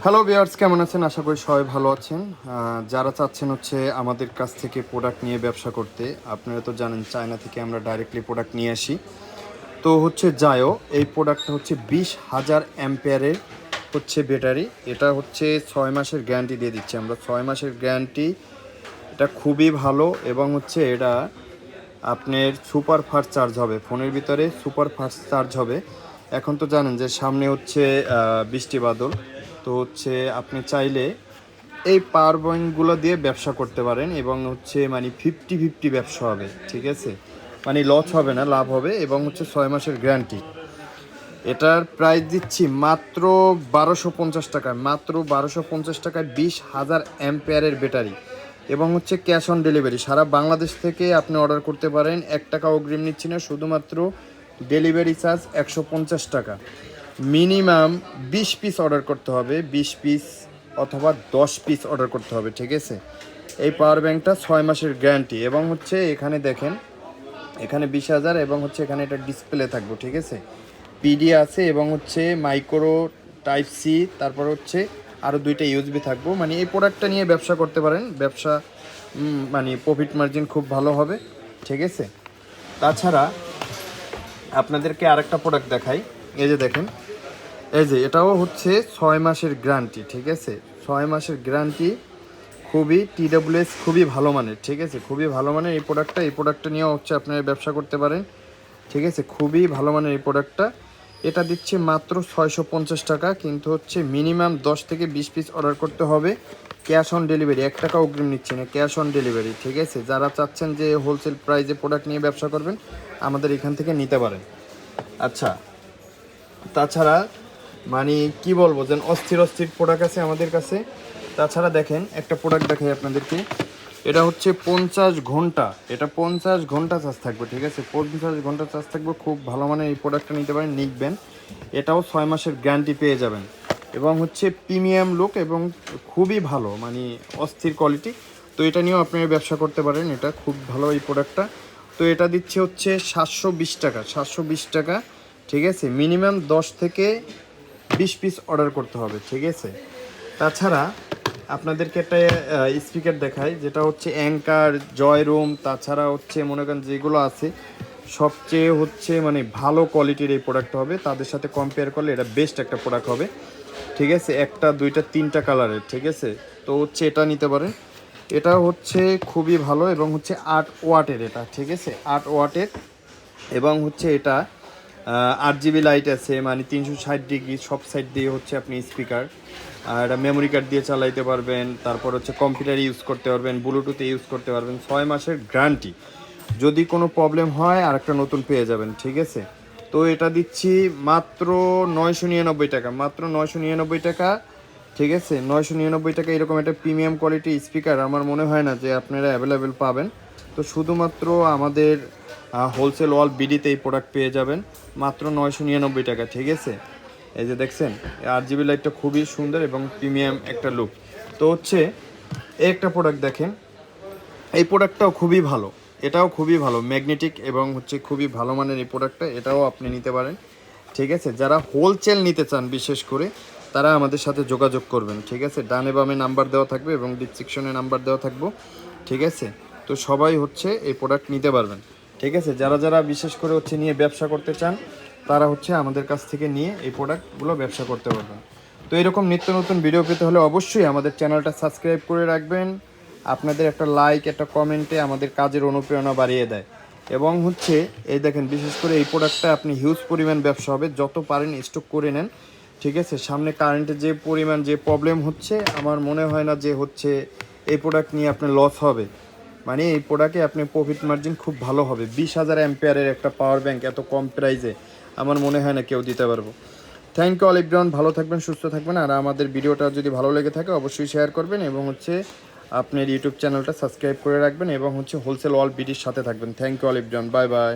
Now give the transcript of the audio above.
Hello viewers, কেমন আছেন? আশা করি সবাই ভালো আছেন। যারা চাচ্ছেন হচ্ছে আমাদের কাছ থেকে প্রোডাক্ট নিয়ে ব্যবসা করতে, আপনারা তো জানেন চায়না থেকে আমরা ডাইরেক্টলি প্রোডাক্ট নিয়ে আসি। তো হচ্ছে যায়ও এই প্রোডাক্টটা হচ্ছে 20,000 অ্যাম্পিয়ারের হচ্ছে ব্যাটারি। এটা হচ্ছে 6 মাসের গ্যারান্টি দিয়ে দিচ্ছি আমরা, 6 মাসের গ্যারান্টি। এটা খুবই ভালো এবং হচ্ছে এটা আপনার সুপার ফাস্ট চার্জ হবে, ফোনের ভিতরে সুপার ফাস্ট চার্জ হবে। এখন তো জানেন যে সামনে হচ্ছে বৃষ্টি বাদল, তো হচ্ছে আপনি চাইলে এই পাওয়ার পয়েন্টগুলো দিয়ে ব্যবসা করতে পারেন এবং হচ্ছে মানে 50-50 ব্যবসা হবে, ঠিক আছে? মানে লস হবে না, লাভ হবে এবং হচ্ছে 6 মাসের গ্যারান্টি। এটার প্রাইস দিচ্ছি মাত্র 1250 টাকায়, মাত্র 1250 টাকায় 20,000 অ্যাম্পিয়ারের ব্যাটারি এবং হচ্ছে ক্যাশ অন ডেলিভারি। সারা বাংলাদেশ থেকে আপনি অর্ডার করতে পারেন, 1 টাকা অগ্রিম নিচ্ছি না, শুধুমাত্র ডেলিভারি চার্জ 150 টাকা। মিনিমাম 20 পিস অর্ডার করতে হবে, 20 পিস অথবা 10 পিস অর্ডার করতে হবে, ঠিক আছে? এই পাওয়ার ব্যাঙ্কটা 6 মাসের গ্যারান্টি এবং হচ্ছে এখানে দেখেন, এখানে 20,000 এবং হচ্ছে এখানে এটা ডিসপ্লে থাকবো, ঠিক আছে? পিডি আছে এবং হচ্ছে মাইক্রো টাইপ সি, তারপর হচ্ছে আরও 2টা ইউএসবি থাকবো। মানে এই প্রোডাক্টটা নিয়ে ব্যবসা করতে পারেন, ব্যবসা মানে প্রফিট মার্জিন খুব ভালো হবে, ঠিক আছে? তাছাড়া আপনাদেরকে আরেকটা প্রোডাক্ট দেখাই। এই যে দেখেন, এই যে এটাও হচ্ছে 6 মাসের গ্যারান্টি, ঠিক আছে? 6 মাসের গ্যারান্টি, খুবই টিডাব্লিউএস, খুবই ভালো মানের, ঠিক আছে? খুবই ভালো মানের এই প্রোডাক্টটা নিয়েও হচ্ছে আপনারা ব্যবসা করতে পারেন, ঠিক আছে? খুবই ভালো মানের এই প্রোডাক্টটা। এটা দিচ্ছে মাত্র 650 টাকা, কিন্তু হচ্ছে মিনিমাম 10 থেকে 20 পিস অর্ডার করতে হবে। ক্যাশ অন ডেলিভারি, 1 টাকা অগ্রিম নিচ্ছে না, ক্যাশ অন ডেলিভারি, ঠিক আছে? যারা চাচ্ছেন যে হোলসেল প্রাইসে প্রোডাক্ট নিয়ে ব্যবসা করবেন, আমাদের এখান থেকে নিতে পারেন। আচ্ছা, তাছাড়া মানে কি বলবো, যেন অস্থির অস্থির প্রোডাক্ট আছে আমাদের কাছে। তাছাড়া দেখেন একটা প্রোডাক্ট দেখাই আপনাদেরকে। এটা হচ্ছে 50 ঘন্টা, এটা 50 ঘন্টা চার্জ থাকবে, ঠিক আছে? 50 ঘন্টা চার্জ থাকবে, খুব ভালো মানের এই প্রোডাক্টটা নিতে পারেন, নিকবেন। এটাও 6 মাসের গ্যারান্টি পেয়ে যাবেন এবং হচ্ছে প্রিমিয়াম লুক এবং খুবই ভালো, মানে অস্থির কোয়ালিটি। তো এটা নিয়েও আপনারা ব্যবসা করতে পারেন, এটা খুব ভালো এই প্রোডাক্টটা। তো এটা দিচ্ছে হচ্ছে 720 টাকা, 720 টাকা, ঠিক আছে? মিনিমাম 10 থেকে 20 পিস অর্ডার করতে হবে, ঠিক আছে? তাছাড়া আপনাদেরকে একটা স্পিকার দেখাই, যেটা হচ্ছে অ্যাঙ্কার, জয় রুম, তাছাড়া হচ্ছে মনে করেন যেগুলো আছে সবচেয়ে হচ্ছে মানে ভালো কোয়ালিটির এই প্রোডাক্ট হবে। তাদের সাথে কম্পেয়ার করলে এটা বেস্ট একটা প্রোডাক্ট হবে, ঠিক আছে? 1টা 2টা 3টা কালারের, ঠিক আছে? তো হচ্ছে এটা নিতে পারেন। এটা হচ্ছে খুবই ভালো এবং হচ্ছে 8 ওয়াটের এটা, ঠিক আছে? 8 ওয়াটের এবং হচ্ছে এটা 8 জিবি লাইট আছে, মানে 360 ডিগ্রি সব সাইড দিয়ে হচ্ছে আপনি স্পিকার। আর এটা মেমোরি কার্ড দিয়ে চালাইতে পারবেন, তারপর হচ্ছে কম্পিউটারে ইউজ করতে পারবেন, ব্লুটুথে ইউজ করতে পারবেন। 6 মাসের গ্যারান্টি, যদি কোনো প্রবলেম হয় আর একটা নতুন পেয়ে যাবেন, ঠিক আছে? তো এটা দিচ্ছি মাত্র 999 টাকা, মাত্র 999 টাকা, ঠিক আছে? 999 টাকা। এরকম একটা প্রিমিয়াম কোয়ালিটি স্পিকার আমার মনে হয় না যে আপনারা অ্যাভেলেবেল পাবেন। তো শুধুমাত্র আমাদের হোলসেল ওয়াল বিডিতে এই প্রোডাক্ট পেয়ে যাবেন মাত্র 999 টাকা, ঠিক আছে? এই যে দেখছেন, 8 জিবি লাইটটা খুবই সুন্দর এবং প্রিমিয়াম একটা লুক। তো হচ্ছে এই একটা প্রোডাক্ট দেখেন, এই প্রোডাক্টটাও খুবই ভালো, এটাও খুবই ভালো, ম্যাগনেটিক এবং হচ্ছে খুবই ভালো মানের এই প্রোডাক্টটা, এটাও আপনি নিতে পারেন, ঠিক আছে? যারা হোলসেল নিতে চান বিশেষ করে, তারা আমাদের সাথে যোগাযোগ করবেন, ঠিক আছে? ডানে বামে নাম্বার দেওয়া থাকবে এবং ডিসক্রিপশনে নাম্বার দেওয়া থাকবো, ঠিক আছে? তো সবাই হচ্ছে এই প্রোডাক্ট নিতে পারবেন, ঠিক আছে? যারা যারা বিশেষ করে হচ্ছে নিয়ে ব্যবসা করতে চান, তারা হচ্ছে আমাদের কাছ থেকে নিয়ে এই প্রোডাক্টগুলো ব্যবসা করতে পারবেন। তো এরকম নিত্য নতুন ভিডিও পেতে হলে অবশ্যই আমাদের চ্যানেলটা সাবস্ক্রাইব করে রাখবেন। আপনাদের একটা লাইক, একটা কমেন্টে আমাদের কাজের অনুপ্রেরণা বাড়িয়ে দেয়। এবং হচ্ছে এই দেখেন, বিশেষ করে এই প্রোডাক্টটা আপনি হিউজ পরিমাণ ব্যবসা হবে, যত পারেন স্টক করে নেন, ঠিক আছে? সামনে কারেন্টের যে পরিমাণ যে প্রবলেম হচ্ছে, আমার মনে হয় না যে হচ্ছে এই প্রোডাক্ট নিয়ে আপনার লস হবে। মানে এই প্রোডাক্টে আপনি প্রফিট মার্জিন খুব ভালো হবে। 20,000 অ্যাম্পিয়ারের একটা পাওয়ার ব্যাংক এত কম প্রাইসে আমার মনে হয় না কেউ দিতে পারবো। থ্যাংক ইউ অল এভরিওয়ান, ভালো থাকবেন, সুস্থ থাকবেন। আর আমাদের ভিডিওটা যদি ভালো লেগে থাকে অবশ্যই শেয়ার করবেন এবং হচ্ছে আপনার ইউটিউব চ্যানেলটা সাবস্ক্রাইব করে রাখবেন এবং হচ্ছে হোলসেল অল বিডির সাথে থাকবেন। Thank you all everyone, bye by.